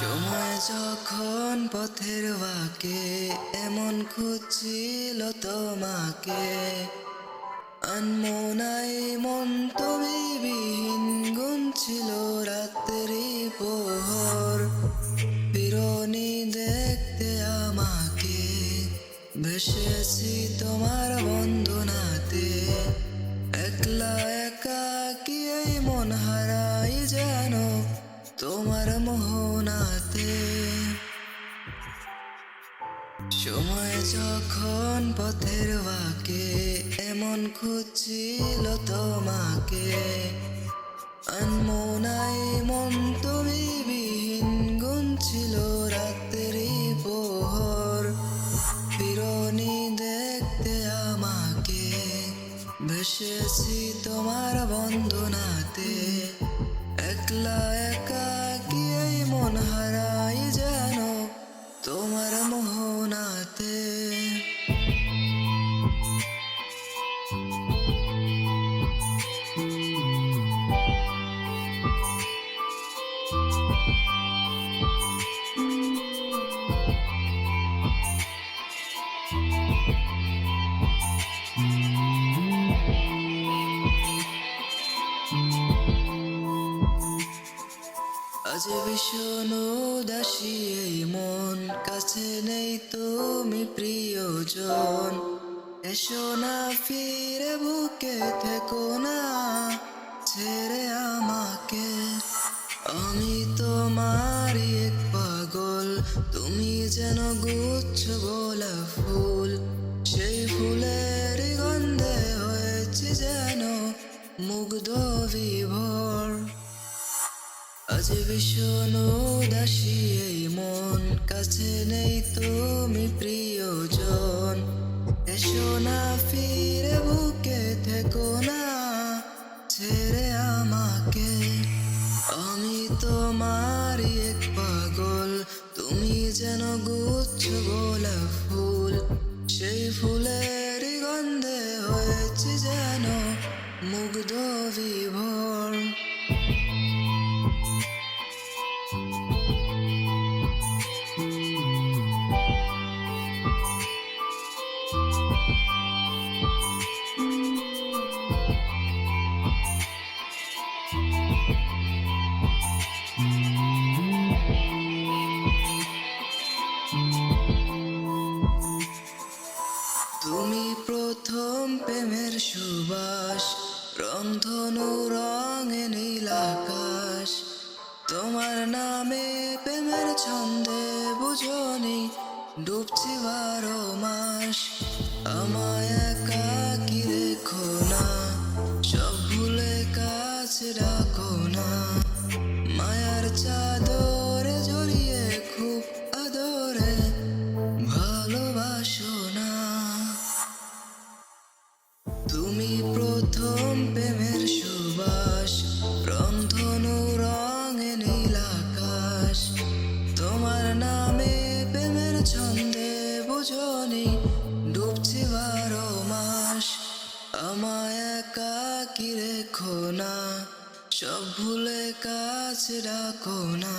সময় যখন পথের বাঁকে এমন খুঁজছিল তোমাকে, আনমনাই মন তবিবিহীন গুনছিল রাত্রি প্রহর। ফিরনি দেখতে আমাকে, ভেসেছি তোমার বন্দনাতে। একলা একাকী এই মন হারাই যেন তোমার মোহনাতে। সময় যখন পথের বাঁকে এমন খুঁজছিল তোমাকে, আনমনাই মন তবিবিহীন গুনছিল রাত্রি প্রহর। ফিরনি দেখতে আমাকে, ভেসেছি তোমার বন্দনাতে। একলা একাকী এই মন হারাই যেন তোমার মোহনাতে। আজ ভীষণ উদাসী এই মন, কাছে নেই তুমি প্রিয়জন। এসো না ফিরে বুকে থেকো না ছেড়ে আমাকে। আমি তোমারই এক পাগল, তুমি যেন গুচ্ছ গোলাপ ফুল। সেই ফুলের গন্ধে হয়েছি যেন মুগ্ধ বিভোর। আজ ভীষণ উদাসী এই মন, কাছে নেই তুমি প্রিয়জন। এসো না ফিরে বুকে থেকো না ছেড়ে আমাকে। আমি তোমারই এক পাগল, তুমি যেন গুচ্ছ গোলাপ ফুল। সেই ফুলের গন্ধে হয়েছি যেন মুগ্ধ বিভোর। তুমি প্রথম প্রেমের সুবাস, রংধনু রঙে নীল আকাশ। তোমার নামে প্রেমের ছন্দে বুঝনি ডুবছি 12 মাস। আমায় একাকী রেখো না, সব ভুলে কাছে রাখো না। মায়ার চাদরে জড়িয়ে খুব আদরে ভালোবাসো না। তুমি প্রথম প্রেমের সুবাস, রংধনু রঙে নীল আকাশ। তোমার নামে প্রেমের ছন্দে বুঝনি ডুবছি 12 মাস। আমায় একাকী রেখো না, সব ভুলে কাছে রাখো না।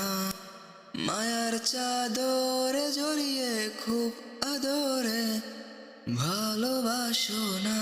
মায়ার চাদরে জড়িয়ে খুব আদরে ভালোবাসো না।